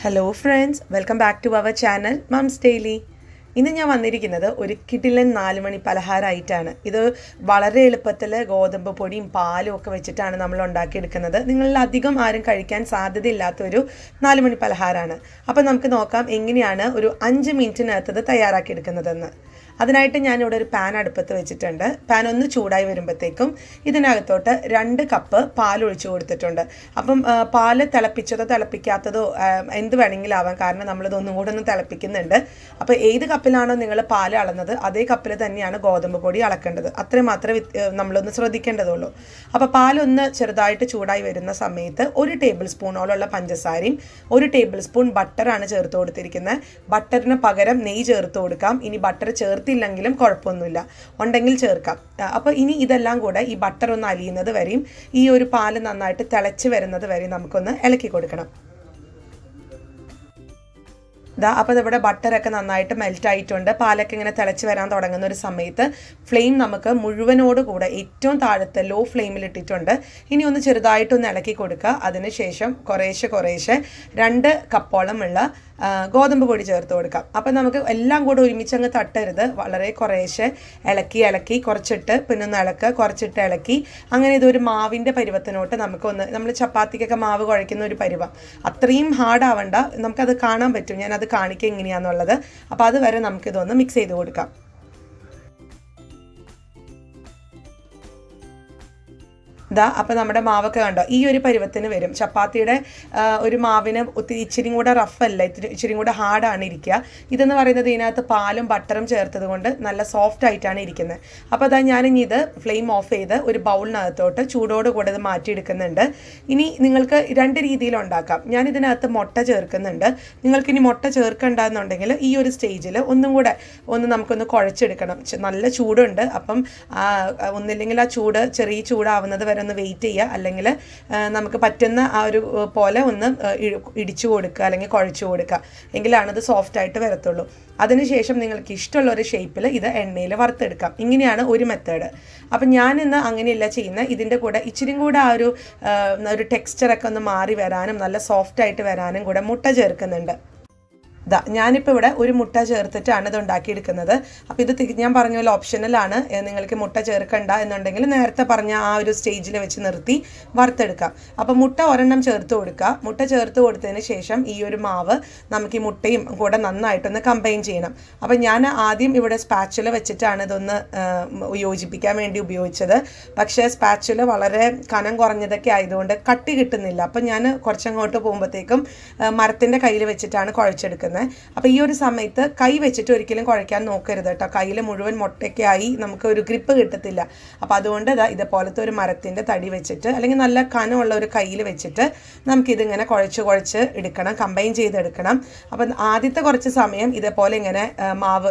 Hello friends, welcome back to our channel moms daily. ഇന്ന് ഞാൻ വന്നിരിക്കുന്നത് ഒരു കിടിലൻ 4 മണി പലഹാരമായിട്ടാണ്. ഇത് വളരെ എളുപ്പത്തിൽ ഗോതമ്പ് പൊടിയും പാലും ഒക്കെ വെച്ചിട്ടാണ് നമ്മൾ ഉണ്ടാക്കിയെടുക്കുന്നത്. നിങ്ങളിൽ അധികം ആരും കഴിക്കാൻ സാധ്യതയില്ലാത്തൊരു 4 മണി പലഹാരമാണ്. അപ്പോൾ നമുക്ക് നോക്കാം എങ്ങനെയാണ് ഒരു 5 മിനിറ്റിനകത്തത് തയ്യാറാക്കിയെടുക്കുന്നതെന്ന്. അതിനായിട്ട് ഞാനിവിടെ ഒരു പാൻ അടുപ്പത്ത് വെച്ചിട്ടുണ്ട്. പാൻ ഒന്ന് ചൂടായി വരുമ്പോഴത്തേക്കും ഇതിനകത്തോട്ട് 2 കപ്പ് പാൽ ഒഴിച്ചു കൊടുത്തിട്ടുണ്ട്. അപ്പം പാല് തിളപ്പിച്ചതോ തിളപ്പിക്കാത്തതോ എന്ത് വേണമെങ്കിലും ആവാം, കാരണം നമ്മളിതൊന്നും കൂടെ ഒന്ന് തിളപ്പിക്കുന്നുണ്ട്. അപ്പോൾ ഏത് കപ്പിലാണോ നിങ്ങൾ പാൽ അളന്നത് അതേ കപ്പിൽ തന്നെയാണ് ഗോതമ്പ് പൊടി അളക്കേണ്ടത്. അത്രയും മാത്രമേ നമ്മളൊന്ന് ശ്രദ്ധിക്കേണ്ടതുള്ളൂ. അപ്പോൾ പാലൊന്ന് ചെറുതായിട്ട് ചൂടായി വരുന്ന സമയത്ത് 1 ടേബിൾ സ്പൂണോളമുള്ള പഞ്ചസാരയും 1 ടേബിൾ സ്പൂൺ ബട്ടറാണ് ചേർത്ത് കൊടുത്തിരിക്കുന്നത്. ബട്ടറിന് പകരം നെയ്യ് ചേർത്ത് കൊടുക്കാം. ഇനി ബട്ടർ ചേർത്തില്ലെങ്കിലും കുഴപ്പമൊന്നുമില്ല, ഉണ്ടെങ്കിൽ ചേർക്കാം. അപ്പോൾ ഇനി ഇതെല്ലാം കൂടെ ഈ ബട്ടർ ഒന്ന് അലിയുന്നത് വരെയും ഈ ഒരു പാല് നന്നായിട്ട് തിളച്ച് വരുന്നത് വരെയും നമുക്കൊന്ന് ഇളക്കി കൊടുക്കണം. അപ്പോൾ ഇവിടെ ബട്ടറൊക്കെ നന്നായിട്ട് മെൽറ്റ് ആയിട്ടുണ്ട്. പാലൊക്കെ ഇങ്ങനെ തിളച്ച് വരാൻ തുടങ്ങുന്ന ഒരു സമയത്ത് ഫ്ലെയിം നമുക്ക് മുഴുവനോട് കൂടെ ഏറ്റവും താഴത്തെ ലോ ഫ്ലെയിമിൽ ഇട്ടിട്ടുണ്ട്. ഇനി ഒന്ന് ചെറുതായിട്ടൊന്ന് ഇളക്കി കൊടുക്കുക. അതിനുശേഷം കുറേശ്ശെ 2 കപ്പോളം ഉള്ള ഗോതമ്പ് പൊടി ചേർത്ത് കൊടുക്കാം. അപ്പം നമുക്ക് എല്ലാം കൂടെ ഒരുമിച്ചങ്ങ് തട്ടരുത്. വളരെ കുറേശ്ശെ ഇളക്കി കുറച്ചിട്ട് പിന്നെ ഒന്ന് ഇളക്കുക, കുറച്ചിട്ട് ഇളക്കി, അങ്ങനെ ഇതൊരു മാവിൻ്റെ പരുവത്തിനോട്ട് നമ്മൾ ചപ്പാത്തിക്കൊക്കെ മാവ് കുഴയ്ക്കുന്ന ഒരു പരുവം. അത്രയും ഹാർഡ് ആവണ്ട, നമുക്കത് കാണാൻ പറ്റും. ഞാനത് കാണിക്കുക എങ്ങനെയാണെന്നുള്ളത്. അപ്പോൾ അതുവരെ നമുക്കിതൊന്ന് മിക്സ് ചെയ്ത് കൊടുക്കാം. അപ്പോൾ നമ്മുടെ മാവൊക്കെ കണ്ടോ ഈ ഒരു പരുവത്തിന് വരും. ചപ്പാത്തിയുടെ ഒരു മാവിന് ഇച്ചിരി കൂടെ റഫല്ല, ഇച്ചിരി കൂടെ ഹാർഡാണ് ഇരിക്കുക. ഇതെന്ന് പറയുന്നത് ഇതിനകത്ത് പാലും ബട്ടറും ചേർത്തത് കൊണ്ട് നല്ല സോഫ്റ്റ് ആയിട്ടാണ് ഇരിക്കുന്നത്. അപ്പോൾ ഞാനിനി ഇത് ഫ്ലെയിം ഓഫ് ചെയ്ത് ഒരു ബൗളിനകത്തോട്ട് ചൂടോട് കൂടെ ഇത് മാറ്റിയെടുക്കുന്നുണ്ട്. ഇനി നിങ്ങൾക്ക് 2 രീതിയിൽ ഉണ്ടാക്കാം. ഞാനിതിനകത്ത് മുട്ട ചേർക്കുന്നുണ്ട്. നിങ്ങൾക്കിനി മുട്ട ചേർക്കണ്ടെന്നുണ്ടെങ്കിൽ ഈ ഒരു സ്റ്റേജിൽ ഒന്നും കൂടെ നമുക്കൊന്ന് കുഴച്ചെടുക്കണം. നല്ല ചൂടുണ്ട്. അപ്പം ഒന്നില്ലെങ്കിൽ ആ ചെറിയ ചൂടാവുന്നത് വരെ ഒന്ന് വെയിറ്റ് ചെയ്യുക. അല്ലെങ്കിൽ നമുക്ക് പറ്റുന്ന ആ ഒരു പോലെ ഒന്ന് ഇടിച്ചു കൊടുക്കുക അല്ലെങ്കിൽ കുഴച്ചു കൊടുക്കുക. എങ്കിലാണ് അത് സോഫ്റ്റ് ആയിട്ട് വരത്തുള്ളൂ. അതിനുശേഷം നിങ്ങൾക്ക് ഇഷ്ടമുള്ള ഒരു ഷേപ്പിൽ ഇത് എണ്ണയിൽ വറുത്തെടുക്കാം. ഇങ്ങനെയാണ് ഒരു മെത്തേഡ്. അപ്പം ഞാനിന്ന് അങ്ങനെയല്ല ചെയ്യുന്നത്. ഇതിൻ്റെ കൂടെ ഇച്ചിരി കൂടെ ആ ഒരു ടെക്സ്ചറൊക്കെ ഒന്ന് മാറി വരാനും നല്ല സോഫ്റ്റ് ആയിട്ട് വരാനും കൂടെ മുട്ട ചേർക്കുന്നുണ്ട്. ഞാനിപ്പോൾ ഇവിടെ ഒരു മുട്ട ചേർത്തിട്ടാണ് ഇത് ഉണ്ടാക്കിയെടുക്കുന്നത്. അപ്പോൾ ഇത് ഞാൻ പറഞ്ഞ പോലെ ഓപ്ഷനലാണ്. നിങ്ങൾക്ക് മുട്ട ചേർക്കണ്ട എന്നുണ്ടെങ്കിൽ നേരത്തെ പറഞ്ഞ ആ ഒരു സ്റ്റേജിൽ വെച്ച് നിർത്തി വറുത്തെടുക്കാം. അപ്പോൾ മുട്ട ഒരെണ്ണം ചേർത്ത് കൊടുക്കുക. മുട്ട ചേർത്ത് കൊടുത്തതിന് ശേഷം ഈ ഒരു മാവ് നമുക്ക് ഈ മുട്ടയും കൂടെ നന്നായിട്ടൊന്ന് കമ്പൈൻ ചെയ്യണം. അപ്പോൾ ഞാൻ ആദ്യം ഇവിടെ സ്പാച്ചുല വെച്ചിട്ടാണ് ഇതൊന്ന് യോജിപ്പിക്കാൻ വേണ്ടി ഉപയോഗിച്ചത്. പക്ഷേ സ്പാച്ചുല വളരെ കനം കുറഞ്ഞതൊക്കെ ആയതുകൊണ്ട് കട്ടി കിട്ടുന്നില്ല. അപ്പം ഞാൻ കുറച്ചങ്ങോട്ട് പോകുമ്പോഴത്തേക്കും മരത്തിൻ്റെ കയ്യിൽ വെച്ചിട്ടാണ് കുഴച്ചെടുക്കുന്നത്. അപ്പോൾ ഈ ഒരു സമയത്ത് കൈ വെച്ചിട്ട് ഒരിക്കലും കുഴയ്ക്കാൻ നോക്കരുത് കേട്ടോ. കയ്യിൽ മുഴുവൻ മുട്ടയൊക്കെ ആയി നമുക്ക് ഒരു ഗ്രിപ്പ് കിട്ടത്തില്ല. അപ്പോൾ അതുകൊണ്ട് ഇതേപോലത്തെ ഒരു മരത്തിൻ്റെ തടി വെച്ചിട്ട് അല്ലെങ്കിൽ നല്ല കനമുള്ള ഒരു കയ്യിൽ വെച്ചിട്ട് നമുക്കിതിങ്ങനെ കുഴച്ച് എടുക്കണം, കമ്പൈൻ ചെയ്തെടുക്കണം. അപ്പം ആദ്യത്തെ കുറച്ച് സമയം ഇതേപോലെ ഇങ്ങനെ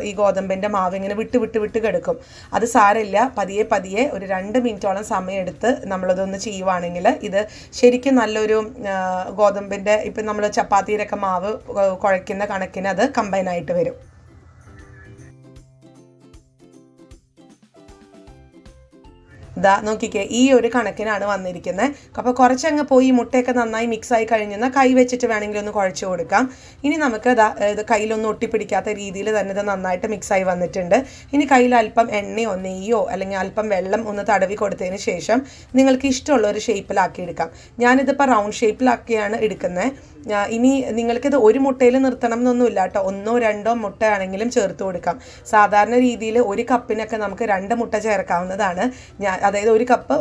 ഈ ഗോതമ്പിൻ്റെ മാവ് ഇങ്ങനെ വിട്ട് കിടക്കും. അത് സാരമില്ല, പതിയെ ഒരു 2 മിനിറ്റോളം സമയം എടുത്ത് നമ്മളതൊന്ന് ചെയ്യുവാണെങ്കിൽ ഇത് ശരിക്കും നല്ലൊരു ഗോതമ്പിൻ്റെ ഇപ്പം നമ്മൾ ചപ്പാത്തിയിലൊക്കെ മാവ് കുഴയ്ക്കുന്ന കണക്കിന് അത് കമ്പൈൻ ആയിട്ട് വരും. നോക്കിക്കേ, ഈ ഒരു കണക്കിനാണ് വന്നിരിക്കുന്നത്. അപ്പോൾ കുറച്ചങ്ങ് പോയി മുട്ടയൊക്കെ നന്നായി മിക്സായി കഴിഞ്ഞാൽ കൈ വെച്ചിട്ട് വേണമെങ്കിൽ ഒന്ന് കുഴച്ച് കൊടുക്കാം. ഇനി നമുക്ക് ഇത് കയ്യിലൊന്നും ഒട്ടിപ്പിടിക്കാത്ത രീതിയിൽ തന്നെ ഇത് നന്നായിട്ട് മിക്സായി വന്നിട്ടുണ്ട്. ഇനി കയ്യിൽ അല്പം എണ്ണയോ നെയ്യോ അല്ലെങ്കിൽ അല്പം വെള്ളം ഒന്ന് തടവി കൊടുത്തതിന് ശേഷം നിങ്ങൾക്ക് ഇഷ്ടമുള്ള ഒരു ഷേപ്പിലാക്കി എടുക്കാം. ഞാനിതിപ്പോൾ റൗണ്ട് ഷേപ്പിലാക്കിയാണ് എടുക്കുന്നത്. ഇനി നിങ്ങൾക്കിത് ഒരു മുട്ടയിൽ നിർത്തണം എന്നൊന്നുമില്ല കേട്ടോ. 1 or 2 മുട്ട ആണെങ്കിലും ചേർത്ത് കൊടുക്കാം. സാധാരണ രീതിയിൽ 1 കപ്പിനൊക്കെ നമുക്ക് 2 മുട്ട ചേർക്കാവുന്നതാണ്. അതായത് 1 കപ്പ്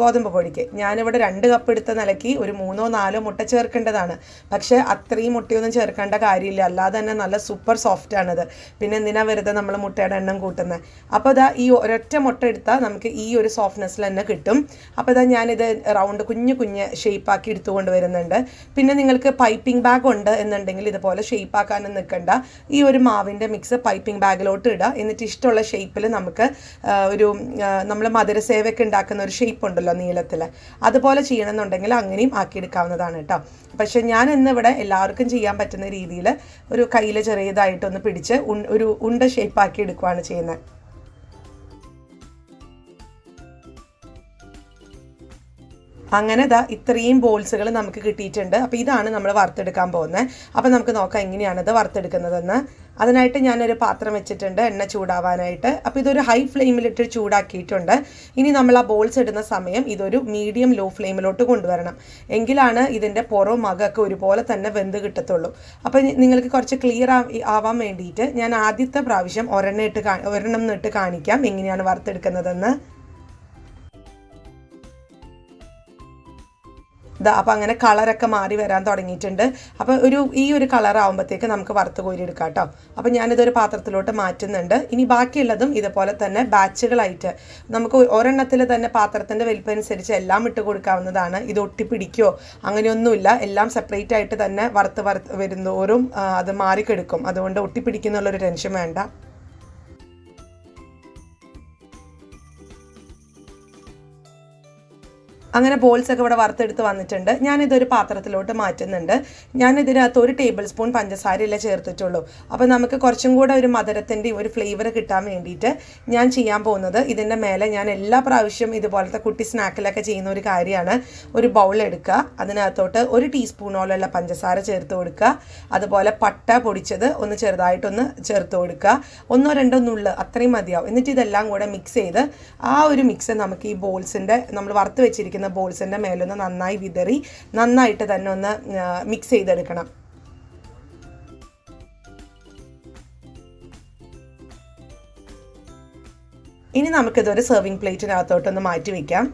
ഗോതമ്പ് പൊടിക്ക് ഞാനിവിടെ 2 കപ്പ് എടുത്ത നിലയ്ക്ക് ഒരു 3 or 4 മുട്ട ചേർക്കേണ്ടതാണ്. പക്ഷേ അത്രയും മുട്ടയൊന്നും ചേർക്കേണ്ട കാര്യമില്ല. അല്ലാതെ തന്നെ നല്ല സൂപ്പർ സോഫ്റ്റ് ആണിത്. പിന്നെ എന്തിനാ വെറുതെ നമ്മൾ മുട്ടയുടെ എണ്ണം കൂട്ടുന്നത്? അപ്പോൾ ഈ ഒരൊറ്റ മുട്ട എടുത്താൽ നമുക്ക് ഈ ഒരു സോഫ്റ്റ്നെസ്സിൽ തന്നെ കിട്ടും. അപ്പോൾ ഞാനിത് റൗണ്ട് കുഞ്ഞ് ഷേപ്പാക്കി എടുത്തുകൊണ്ട് വരുന്നുണ്ട്. പിന്നെ നിങ്ങൾക്ക് പൈപ്പിംഗ് ബാഗ് ഉണ്ട് എന്നുണ്ടെങ്കിൽ ഇതുപോലെ ഷേപ്പാക്കാനും നിൽക്കണ്ട. ഈ ഒരു മാവിൻ്റെ മിക്സ് പൈപ്പിംഗ് ബാഗിലോട്ട് ഇടുക. എന്നിട്ട് ഇഷ്ടമുള്ള ഷേപ്പിൽ നമുക്ക് നമ്മൾ മധുരസേവയൊക്കെ ഉണ്ടാക്കുന്ന ഒരു ഷേപ്പ് ഉണ്ടല്ലോ നീളത്തിൽ, അതുപോലെ ചെയ്യണമെന്നുണ്ടെങ്കിൽ അങ്ങനെയും ആക്കിയെടുക്കാവുന്നതാണ് കേട്ടോ. പക്ഷേ ഞാൻ ഇന്നിവിടെ എല്ലാവർക്കും ചെയ്യാൻ പറ്റുന്ന രീതിയിൽ ഒരു കയ്യിൽ ചെറിയതായിട്ടൊന്ന് പിടിച്ച് ഒരു ഉണ്ട ഷേപ്പാക്കി എടുക്കുകയാണ് ചെയ്യുന്നത്. അങ്ങനെ ഇത്രയും ബോൾസുകൾ നമുക്ക് കിട്ടിയിട്ടുണ്ട്. അപ്പോൾ ഇതാണ് നമ്മൾ വറുത്തെടുക്കാൻ പോകുന്നത്. അപ്പോൾ നമുക്ക് നോക്കാം എങ്ങനെയാണിത് വറുത്തെടുക്കുന്നതെന്ന്. അതിനായിട്ട് ഞാനൊരു പാത്രം വെച്ചിട്ടുണ്ട് എണ്ണ ചൂടാവാനായിട്ട്. അപ്പോൾ ഇതൊരു ഹൈ ഫ്ലെയിമിലിട്ട് ചൂടാക്കിയിട്ടുണ്ട്. ഇനി നമ്മൾ ആ ബോൾസ് ഇടുന്ന സമയം ഇതൊരു മീഡിയം ലോ ഫ്ലെയിമിലോട്ട് കൊണ്ടുവരണം. എങ്കിലാണ് ഇതിൻ്റെ പുറവും അകമൊക്കെ ഒരുപോലെ തന്നെ വെന്ത് കിട്ടത്തുള്ളൂ. അപ്പോൾ നിങ്ങൾക്ക് കുറച്ച് ക്ലിയർ ആവാൻ വേണ്ടിയിട്ട് ഞാൻ ആദ്യത്തെ പ്രാവശ്യം ഒരെണ്ണം ഇട്ട് കാണിക്കാം എങ്ങനെയാണ് വറുത്തെടുക്കുന്നതെന്ന്. അപ്പോൾ അങ്ങനെ കളറൊക്കെ മാറി വരാൻ തുടങ്ങിയിട്ടുണ്ട്. അപ്പോൾ ഈ ഒരു കളർ ആകുമ്പോഴത്തേക്ക് നമുക്ക് വറുത്ത് കോരി എടുക്കാം കേട്ടോ. അപ്പോൾ ഞാനിതൊരു പാത്രത്തിലോട്ട് മാറ്റുന്നുണ്ട്. ഇനി ബാക്കിയുള്ളതും ഇതുപോലെ തന്നെ ബാച്ചുകളായിട്ട് നമുക്ക് ഒരെണ്ണത്തിൽ തന്നെ പാത്രത്തിൻ്റെ വലിപ്പം അനുസരിച്ച് എല്ലാം ഇട്ട് കൊടുക്കാവുന്നതാണ്. ഇത് ഒട്ടിപ്പിടിക്കുകയോ അങ്ങനെയൊന്നുമില്ല. എല്ലാം സെപ്പറേറ്റ് ആയിട്ട് തന്നെ വറുത്ത് വരുന്നോറും അത് മാറിക്കെടുക്കും. അതുകൊണ്ട് ഒട്ടിപ്പിടിക്കുന്നുള്ളൊരു ടെൻഷൻ വേണ്ട. അങ്ങനെ ബോൾസൊക്കെ ഇവിടെ വറുത്തെടുത്ത് വന്നിട്ടുണ്ട്. ഞാനിതൊരു പാത്രത്തിലോട്ട് മാറ്റുന്നുണ്ട്. ഞാനിതിനകത്ത് 1 ടേബിൾ സ്പൂൺ പഞ്ചസാരയല്ലേ ചേർത്തിട്ടുള്ളൂ. അപ്പോൾ നമുക്ക് കുറച്ചും കൂടെ ഒരു മധുരത്തിൻ്റെയും ഒരു ഫ്ലേവർ കിട്ടാൻ വേണ്ടിയിട്ട് ഞാൻ ചെയ്യാൻ പോകുന്നത്, ഇതിൻ്റെ മേലെ ഞാൻ എല്ലാ പ്രാവശ്യം ഇതുപോലത്തെ കുട്ടി സ്നാക്കിലൊക്കെ ചെയ്യുന്ന ഒരു കാര്യമാണ്, ഒരു ബൗൾ എടുക്കുക, അതിനകത്തോട്ട് 1 ടീസ്പൂണോളമുള്ള പഞ്ചസാര ചേർത്ത് കൊടുക്കുക. അതുപോലെ പട്ട പൊടിച്ചത് ഒന്ന് ചെറുതായിട്ടൊന്ന് ചേർത്ത് കൊടുക്കുക. 1-2 നുള്ള് അത്രയും മതിയാവും. എന്നിട്ട് ഇതെല്ലാം കൂടെ മിക്സ് ചെയ്ത് ആ ഒരു മിക്സ് നമുക്ക് ഈ ബോൾസിൻ്റെ നമ്മൾ വറുത്ത് വെച്ചിരിക്കുന്ന ബോൾസിൻ്റെ മേലൊന്ന് നന്നായി വിതറി നന്നായിട്ട് തന്നെ ഒന്ന് മിക്സ് ചെയ്തെടുക്കണം. ഇനി നമുക്കിതൊരു സെർവിങ് പ്ലേറ്റിനകത്തോട്ടൊന്ന് മാറ്റി വയ്ക്കാം.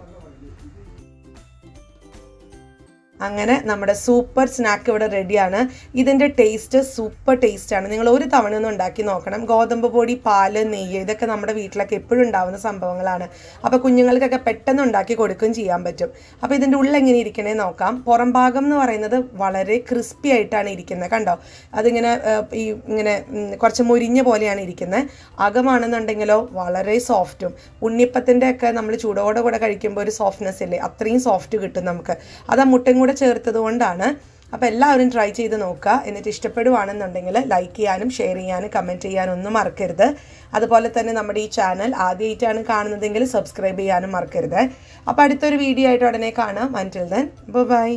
അങ്ങനെ നമ്മുടെ സൂപ്പർ സ്നാക്ക് ഇവിടെ റെഡിയാണ്. ഇതിൻ്റെ ടേസ്റ്റ് സൂപ്പർ ടേസ്റ്റാണ്. നിങ്ങൾ ഒരു തവണ ഒന്ന് ഉണ്ടാക്കി നോക്കണം. ഗോതമ്പ് പൊടി, പാല്, നെയ്യ് ഇതൊക്കെ നമ്മുടെ വീട്ടിലൊക്കെ എപ്പോഴും ഉണ്ടാവുന്ന സംഭവങ്ങളാണ്. അപ്പോൾ കുഞ്ഞുങ്ങൾക്കൊക്കെ പെട്ടെന്ന് ഉണ്ടാക്കി കൊടുക്കുകയും ചെയ്യാൻ പറ്റും. അപ്പോൾ ഇതിൻ്റെ ഉള്ളിൽ എങ്ങനെ ഇരിക്കണേ നോക്കാം. പുറം ഭാഗം എന്ന് പറയുന്നത് വളരെ ക്രിസ്പി ആയിട്ടാണ് ഇരിക്കുന്നത്. കണ്ടോ, അതിങ്ങനെ ഇങ്ങനെ കുറച്ച് മുരിഞ്ഞ പോലെയാണ് ഇരിക്കുന്നത്. അകമാണെന്നുണ്ടെങ്കിലോ വളരെ സോഫ്റ്റും. ഉണ്ണിയപ്പത്തിൻ്റെ ഒക്കെ നമ്മൾ ചൂടോടെ കൂടെ കഴിക്കുമ്പോൾ ഒരു സോഫ്റ്റ്നെസ് ഇല്ലേ, അത്രയും സോഫ്റ്റ് കിട്ടും നമുക്ക്. അത് ആ മുട്ടയും കൂടെ ചേർത്തത് കൊണ്ടാണ്. അപ്പോൾ എല്ലാവരും ട്രൈ ചെയ്ത് നോക്കുക. എന്നിട്ട് ഇഷ്ടപ്പെടുവാണെന്നുണ്ടെങ്കിൽ ലൈക്ക് ചെയ്യാനും ഷെയർ ചെയ്യാനും കമൻറ്റ് ചെയ്യാനും ഒന്നും മറക്കരുത്. അതുപോലെ തന്നെ നമ്മുടെ ഈ ചാനൽ ആദ്യമായിട്ടാണ് കാണുന്നതെങ്കിൽ സബ്സ്ക്രൈബ് ചെയ്യാനും മറക്കരുത്. അപ്പോൾ അടുത്തൊരു വീഡിയോ ആയിട്ട് ഉടനെ കാണാം. അൻറ്റിൽ ദെൻ ബൈ.